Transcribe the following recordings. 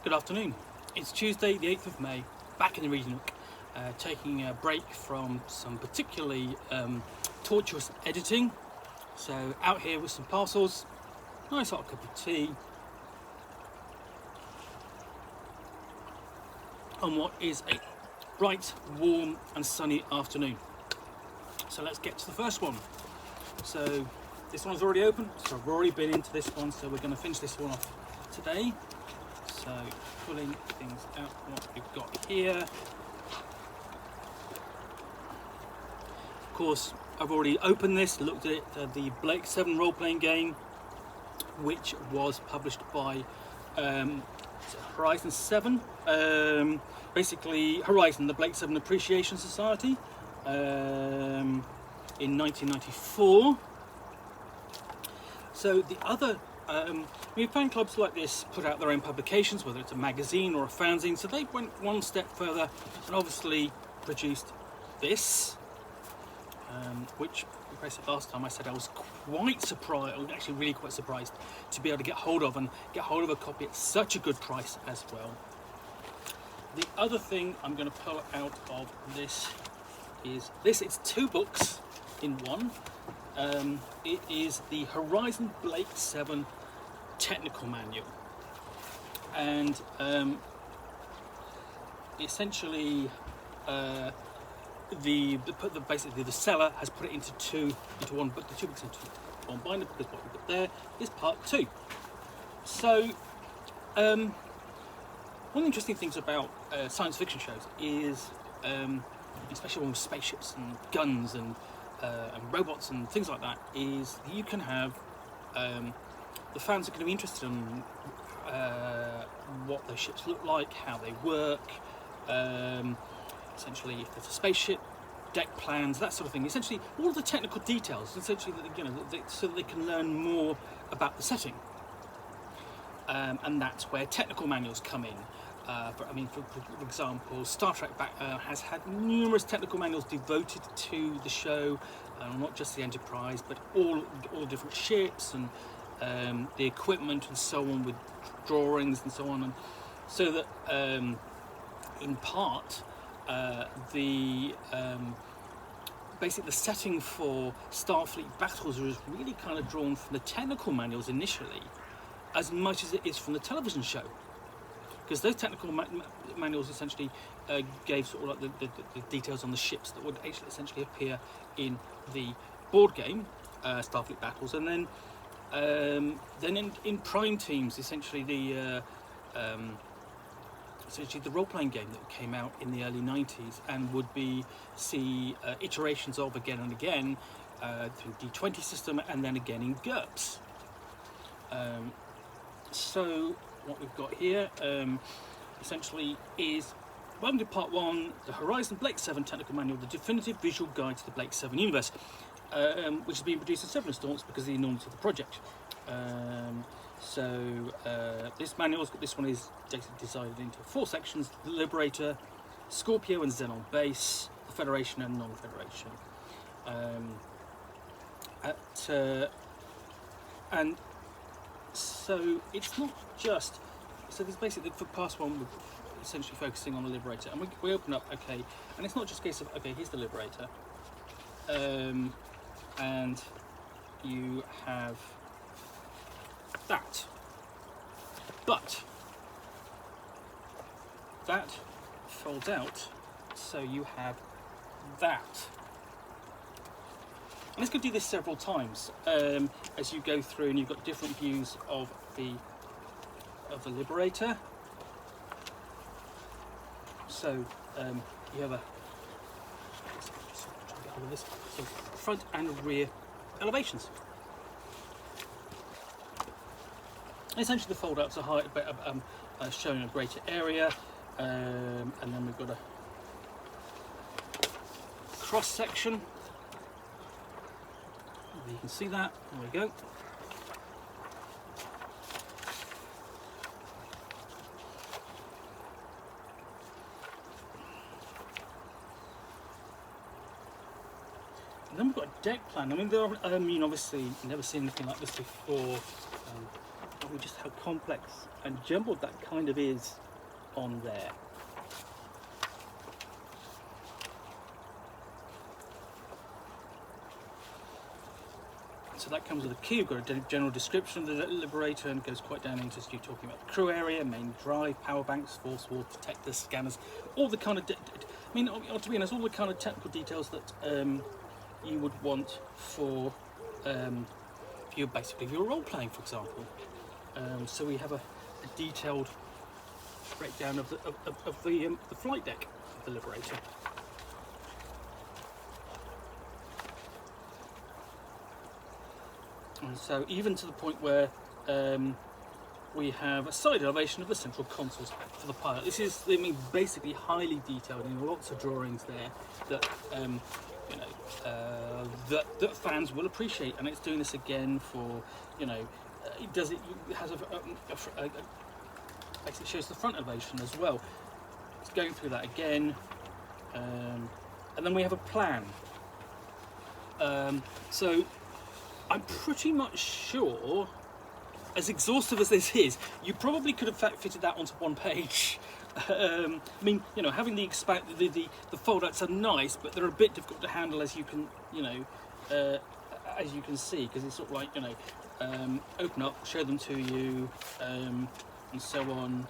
Good afternoon. It's Tuesday the 8th of May, back in the region Nook, taking a break from some particularly tortuous editing. So out here with some parcels, nice hot cup of tea, on what is a bright, warm and sunny afternoon. So let's get to the first one. So this one's already open, so I've already been into this one, so we're going to finish this one off today. So pulling things out, what we've got here. Of course, I've already opened this, looked at it, the Blake 7 role-playing game, which was published by Horizon 7, basically Horizon, the Blake 7 Appreciation Society, in 1994. So the other fan clubs like this put out their own publications, whether it's a magazine or a fanzine, so they went one step further and obviously produced this, which basically last time I said I was quite surprised, actually really quite surprised, to be able to get hold of a copy at such a good price as well. The other thing I'm going to pull out of this is this. It's two books in one. It is the Horizon Blake 7 technical manual, and essentially basically the seller has put it into one, but the two books into one binder, because what we've got there is part 2. So one of the interesting things about science fiction shows is, especially one with spaceships and guns and robots and things like that, is you can have the fans are going to be interested in what those ships look like, how they work, essentially if there's a spaceship, deck plans, that sort of thing. Essentially, all of the technical details, essentially, so that they can learn more about the setting. And that's where technical manuals come in. For example, Star Trek has had numerous technical manuals devoted to the show, not just the Enterprise, but all different ships and the equipment and so on, with drawings and so on, and so that in part basically the setting for Starfleet battles is really kind of drawn from the technical manuals initially, as much as it is from the television show, because those technical manuals essentially gave sort of like the details on the ships that would actually essentially appear in the board game Starfleet battles, and then in Prime Teams, essentially the role-playing game that came out in the early 90s and would see iterations of again and again through D20 system, and then again in GURPS. So what we've got here essentially is, welcome to part 1, the Horizon Blake 7 technical manual, the definitive visual guide to the Blake 7 universe, which has been produced in 7 installments because of the enormity of the project. This manual, this one is divided into 4 sections: the Liberator, Scorpio and Xenon base, the Federation and non-Federation. And so it's not just, so there's basically, for past one we're essentially focusing on the Liberator, and we open up, okay, and it's not just a case of, okay, here's the Liberator, and you have that, but that folds out, so you have that. And let's go do this several times as you go through, and you've got different views of the Liberator. So you have front and rear elevations. Essentially, the fold-outs are showing a greater area, and then we've got a cross section. You can see that. There we go. And then we've got a deck plan. I mean, obviously, you've never seen anything like this before. with just how complex and jumbled that kind of is on there. So that comes with a key. You've got a general description of the Liberator, and goes quite down into you talking about the crew area, main drive, power banks, force wall, detectors, scanners, all the kind of, to be honest, all the kind of technical details that you would want for you basically if you're role playing, for example. So we have a detailed breakdown of the flight deck of the Liberator. And so even to the point where we have a side elevation of the central consoles for the pilot. This is, I mean, basically highly detailed, and lots of drawings there that that fans will appreciate. And it's doing this again for, it does it has basically shows the front elevation as well. It's going through that again, and then we have a plan. So I'm pretty much sure, as exhaustive as this is, you probably could have fitted that onto one page. I mean, having the fold-outs are nice, but they're a bit difficult to handle, as you can, as you can see, because it's sort of like, open up, show them to you, and so on.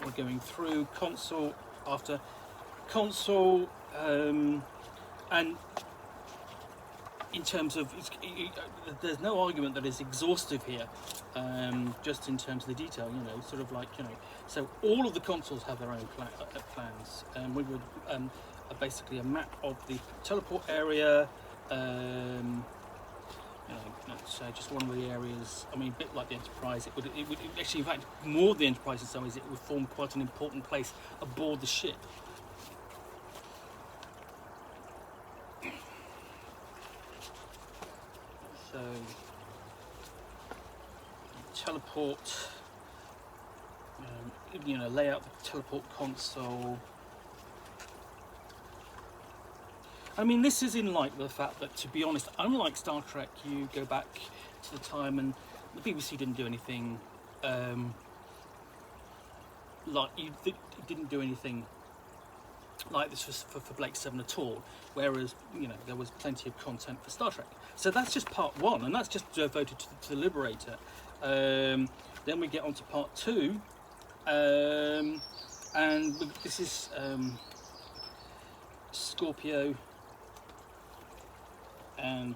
We're going through console after console, and in terms of, there's no argument that it's exhaustive here, just in terms of the detail, sort of like, so all of the consoles have their own plans, and we would basically a map of the teleport area, so just one of the areas. I mean, a bit like the Enterprise, it would actually, in fact, more the Enterprise in some ways, it would form quite an important place aboard the ship. So, teleport, lay out the teleport console. I mean, this is in light of the fact that, to be honest, unlike Star Trek, you go back to the time and the BBC didn't do anything, didn't do anything like this for Blake 7 at all, whereas there was plenty of content for Star Trek. So that's just part one, and that's just devoted to the Liberator. Then we get on to part two, and this is Scorpio, and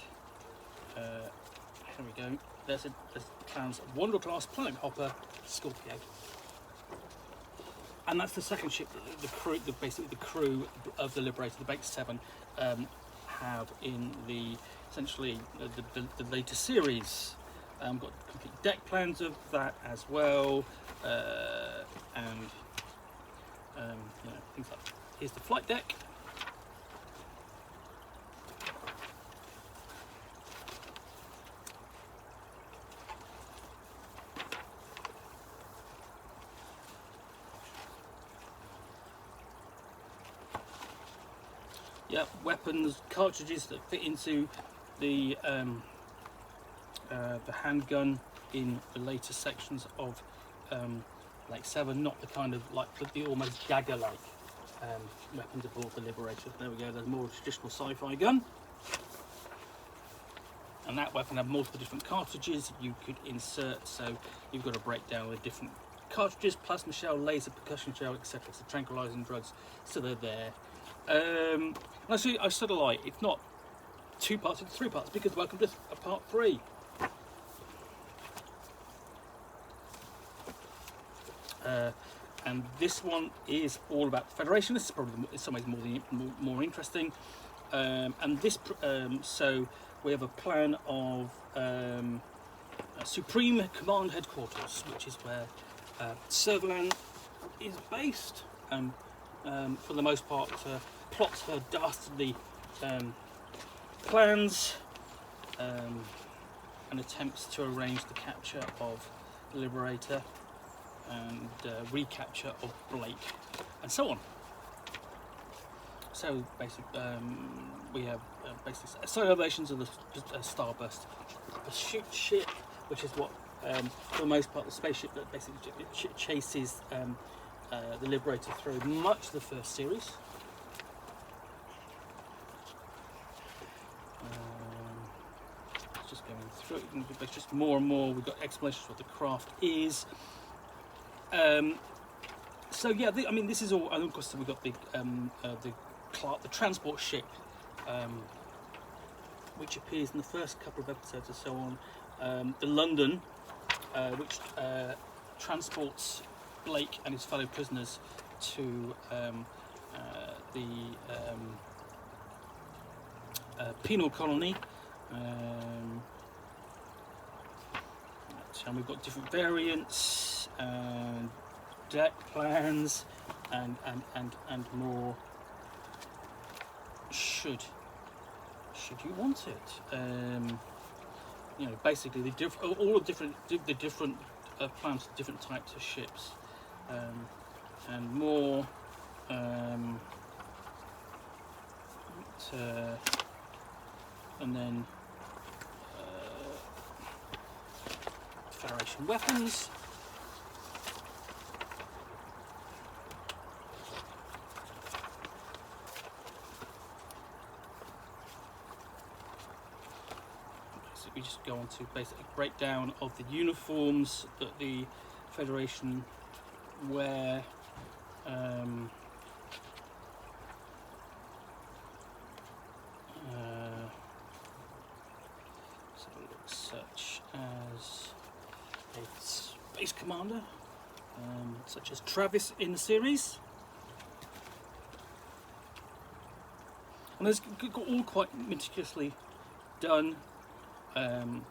here we go. There's plans Wonder Class Planet Hopper Scorpio. And that's the second ship that basically the crew of the Liberator, the Blake 7, have in essentially the later series. Got complete deck plans of that as well, and things like that. Here's the flight deck. Yeah, weapons, cartridges that fit into the handgun in the later sections of Blake 7, not the kind of like the almost dagger-like weapons aboard the Liberator. There we go. There's more traditional sci-fi gun, and that weapon had multiple different cartridges you could insert. So you've got to break down the different cartridges: plasma shell, laser, percussion shell, etc. So tranquilizing drugs. So they're there. And actually, I sort of like, it's not 2 parts, it's 3 parts, because welcome to part 3. And this one is all about the Federation. This is probably in some ways more interesting. And this, so we have a plan of Supreme Command Headquarters, which is where Servalan is based. For the most part, plots her dastardly plans and attempts to arrange the capture of the Liberator and recapture of Blake, and so on. So basically, we have basically side elevations of the Starburst pursuit ship, which is what for the most part, the spaceship that basically chases the Liberator through much of the first series. Just going through, there's just more and more. We've got explanations of what the craft is. So yeah, I mean, this is all. And of course, we've got the transport ship, which appears in the first couple of episodes and so on. The London, which transports Blake and his fellow prisoners to the penal colony. And we've got different variants and deck plans and more. Should you want it? You know, basically the different plans for different types of ships, and more. And then Federation weapons. So we just go on to basically breakdown of the uniforms that the Federation wear. Such as a space commander, such as Travis in the series, and it's all quite meticulously done, and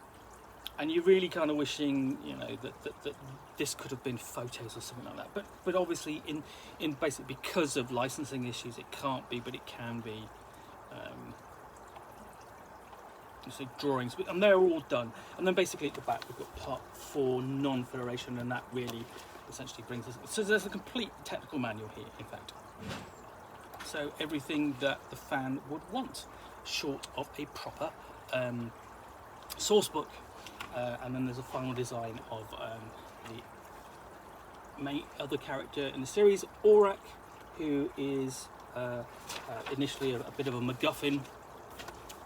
you're really kind of wishing, you know, that this could have been photos or something like that, but obviously in basically because of licensing issues it can't be, but it can be. So drawings, and they're all done, and then basically at the back we've got part 4 non-Federation, and that really essentially brings us, so there's a complete technical manual here, in fact, so everything that the fan would want, short of a proper source book, and then there's a final design of the main other character in the series, Aurak, who is initially a bit of a MacGuffin,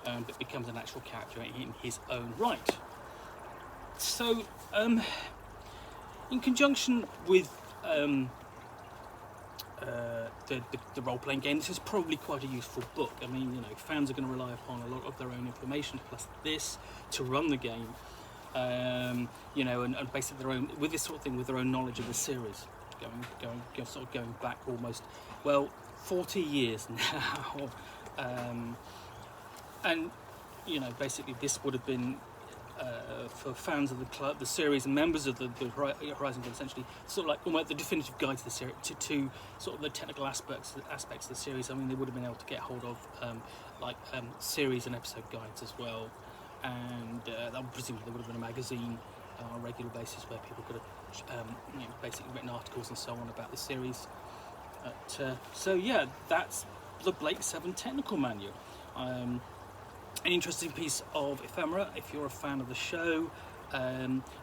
but becomes an actual character in his own right. So, in conjunction with the role-playing game, this is probably quite a useful book. I mean, you know, fans are going to rely upon a lot of their own information plus this to run the game. You know, and basically their own, with this sort of thing, with their own knowledge of the series, going back almost, well, 40 years now. And you know, basically this would have been for fans of the club, the series, and members of the Horizon Club, essentially sort of like almost the definitive guide to the series, to sort of the technical aspects of the series. I mean, they would have been able to get hold of series and episode guides as well, and presumably there would have been a magazine on a regular basis where people could have you know, basically written articles and so on about the series. So yeah, that's the Blake 7 technical manual. An interesting piece of ephemera if you're a fan of the show.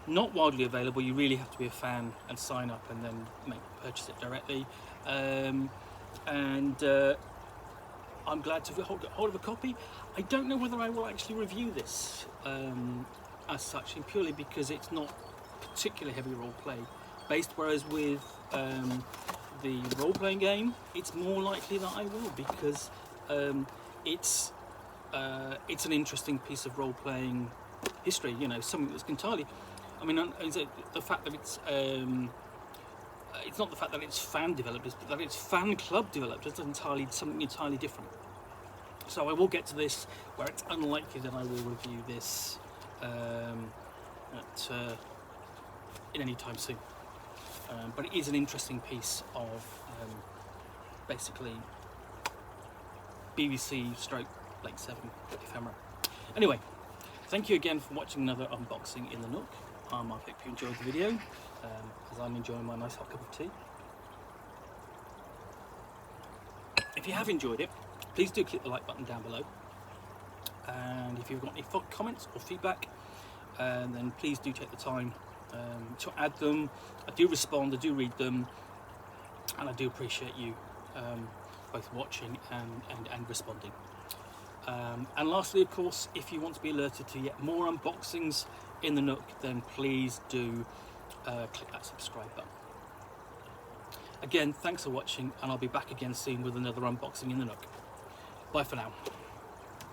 Not widely available, you really have to be a fan and sign up and then purchase it directly. I'm glad to get hold of a copy. I don't know whether I will actually review this as such, and purely because it's not particularly heavy role play based, whereas with the role-playing game it's more likely that I will, because it's an interesting piece of role-playing history, you know, something that's entirely, I mean, the fact that it's not the fact that it's fan developed, but that it's fan club developed. It's something entirely different. So I will get to this, where it's unlikely that I will review this in any time soon. But it is an interesting piece of basically BBC / Blake 7 ephemera. Anyway, thank you again for watching another unboxing in the Nook. I hope you enjoyed the video, as I'm enjoying my nice hot cup of tea. If you have enjoyed it, please do click the like button down below. And if you've got any comments or feedback, then please do take the time to add them. I do respond, I do read them, and I do appreciate you both watching and responding. And lastly, of course, if you want to be alerted to yet more unboxings in the Nook, then please do click that subscribe button. Again, thanks for watching, and I'll be back again soon with another unboxing in the Nook. Bye for now.